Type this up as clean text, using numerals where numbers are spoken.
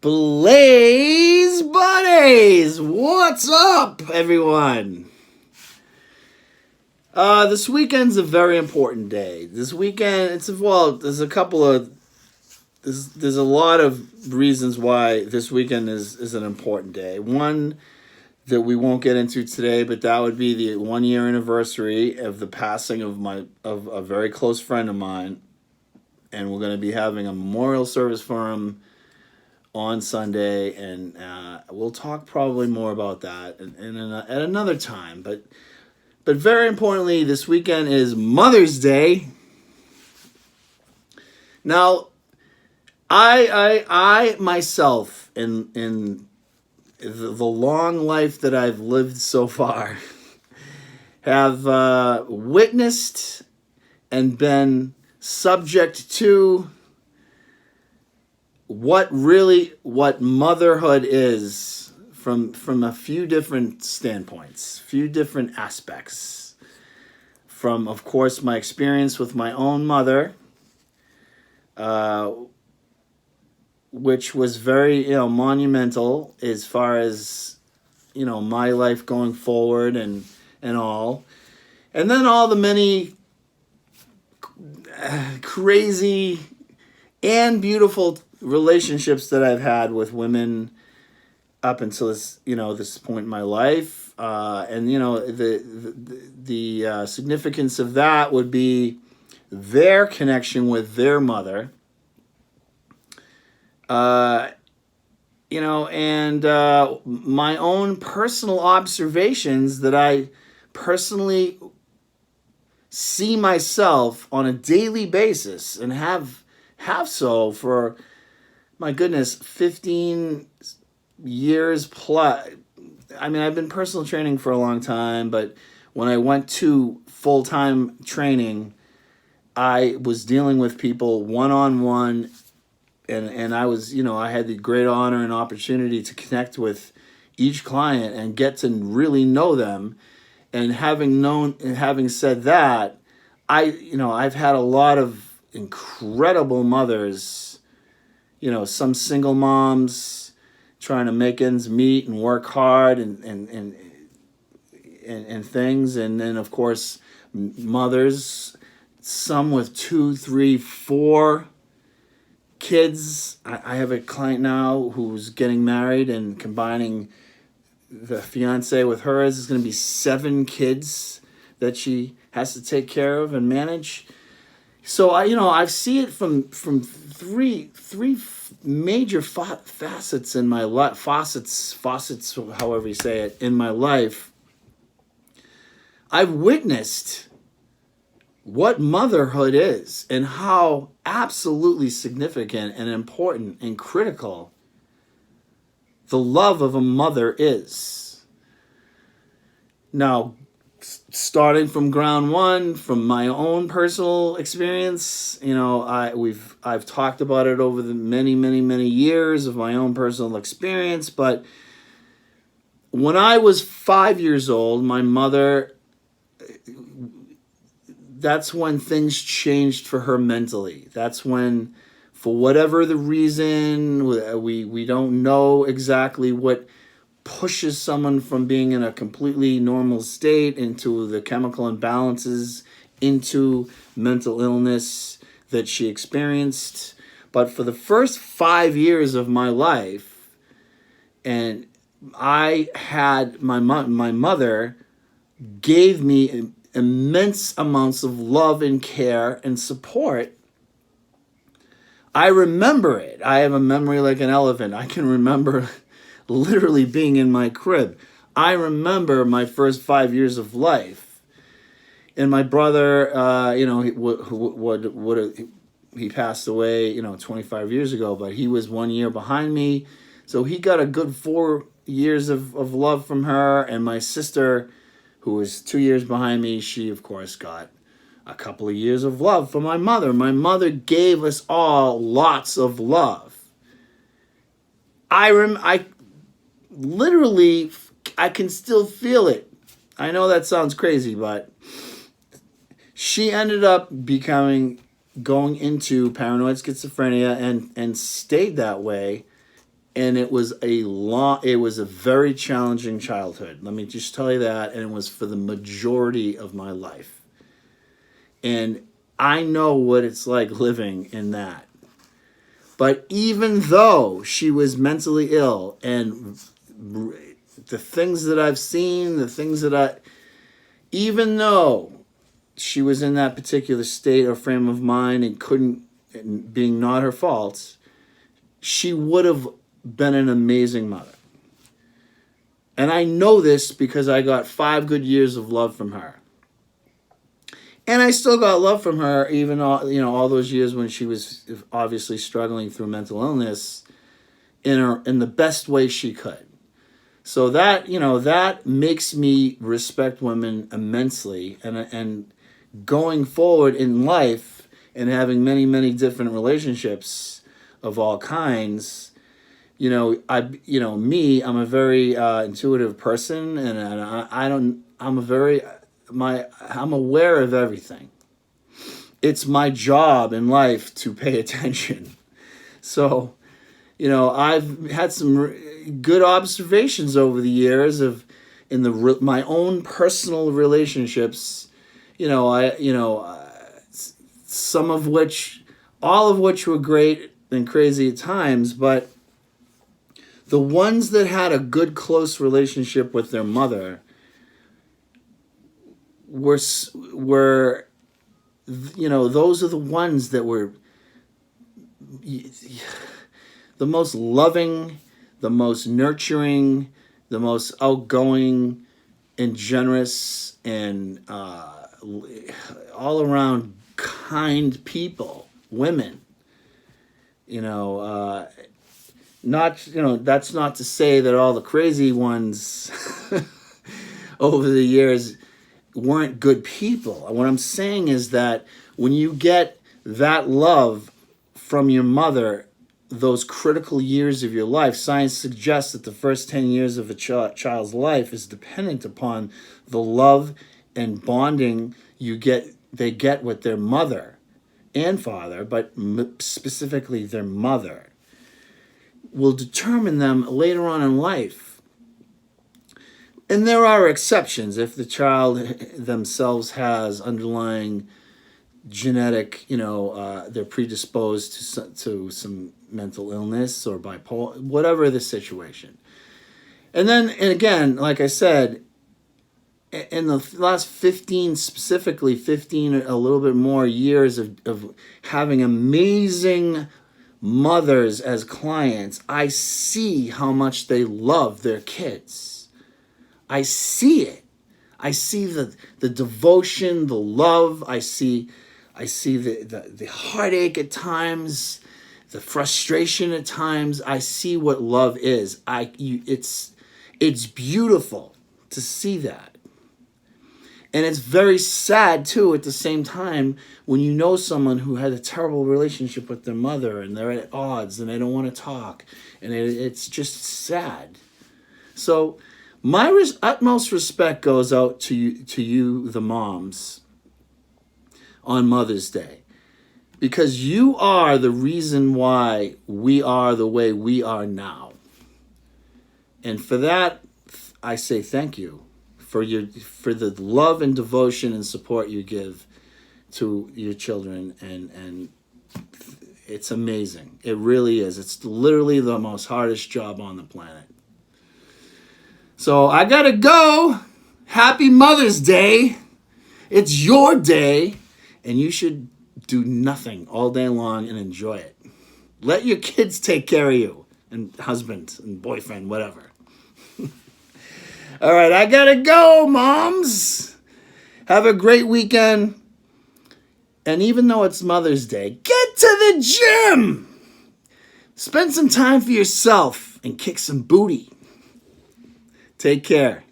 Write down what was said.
Blazebodyz! What's up, everyone? This weekend's a very important day. This weekend, there's a lot of reasons why this weekend is an important day. One that we won't get into today, but that would be the 1 year anniversary of the passing of a very close friend of mine, and we're going to be having a memorial service for him on Sunday, and we'll talk probably more about that at another time. But very importantly, this weekend is Mother's Day. Now, I myself, in the long life that I've lived so far, have witnessed and been subject to what motherhood is from a few different standpoints, few different aspects. From, of course, my experience with my own mother, which was very, monumental as far as, my life going forward and all. And then all the many crazy and beautiful relationships that I've had with women up until this point in my life, and the significance of that would be their connection with their mother, and my own personal observations that I personally see myself on a daily basis and have so for, my goodness, 15 years plus. I mean, I've been personal training for a long time, but when I went to full-time training, I was dealing with people one-on-one, and I was, I had the great honor and opportunity to connect with each client and get to really know them. And having said that, I've had a lot of incredible mothers, some single moms trying to make ends meet and work hard and things. And then, of course, mothers, some with 2, 3, 4 kids. I have a client now who's getting married and combining the fiance with hers. Is going to be 7 kids that she has to take care of and manage. So I see it from three major facets in my life, faucets, however you say it, in my life. I've witnessed what motherhood is and how absolutely significant and important and critical the love of a mother is. Now, starting from ground one, from my own personal experience, I've talked about it over the many years of my own personal experience. But when I was 5 years old, my mother, that's when things changed for her mentally. That's when, for whatever the reason, we don't know exactly what pushes someone from being in a completely normal state into the chemical imbalances, into mental illness that she experienced. But for the first 5 years of my life, and I had my mother gave me immense amounts of love and care and support. I remember it. I have a memory like an elephant. I can remember literally being in my crib. I remember my first 5 years of life, and my brother, he passed away, 25 years ago, but he was 1 year behind me, so he got a good 4 years of love from her. And my sister, who was 2 years behind me, she of course got a couple of years of love from my mother. My mother gave us all lots of love. I literally, I can still feel it. I know that sounds crazy, but she ended up going into paranoid schizophrenia and stayed that way And it was a very challenging childhood. Let me just tell you that. And it was for the majority of my life. And I know what it's like living in that. But even though she was mentally ill, and the things that I've seen, even though she was in that particular state or frame of mind and being not her fault, she would have been an amazing mother. And I know this because I got 5 good years of love from her. And I still got love from her, even all those years when she was obviously struggling through mental illness in the best way she could. So that makes me respect women immensely, and going forward in life and having many, many different relationships of all kinds. I'm a very intuitive person, and I'm aware of everything. It's my job in life to pay attention. So, I've had some good observations over the years my own personal relationships. Some of which, all of which were great and crazy at times, but the ones that had a good, close relationship with their mother were those are the ones that were the most loving, the most nurturing, the most outgoing and generous, and all around kind people, women. That's not to say that all the crazy ones over the years weren't good people. What I'm saying is that when you get that love from your mother, those critical years of your life, science suggests that the first 10 years of a child's life is dependent upon the love and bonding they get with their mother and father, but specifically their mother, will determine them later on in life. And there are exceptions if the child themselves has underlying genetic, they're predisposed to some mental illness or bipolar, whatever the situation. And again, like I said, in the last 15, a little bit more years of having amazing mothers as clients, I see how much they love their kids. I see it. I see the devotion, the love. I see the heartache at times, the frustration at times. I see what love is. It's beautiful to see that. And it's very sad, too, at the same time, when you know someone who had a terrible relationship with their mother and they're at odds and they don't want to talk. And it's just sad. So my utmost respect goes out to you, the moms, on Mother's Day. Because you are the reason why we are the way we are now. And for that, I say thank you. For the love and devotion and support you give to your children, and it's amazing. It really is. It's literally the most hardest job on the planet. So I gotta go. Happy Mother's Day. It's your day, and you should do nothing all day long and enjoy it. Let your kids take care of you, and husband and boyfriend, whatever. All right, I gotta go, moms. Have a great weekend. And even though it's Mother's Day, get to the gym. Spend some time for yourself and kick some booty. Take care.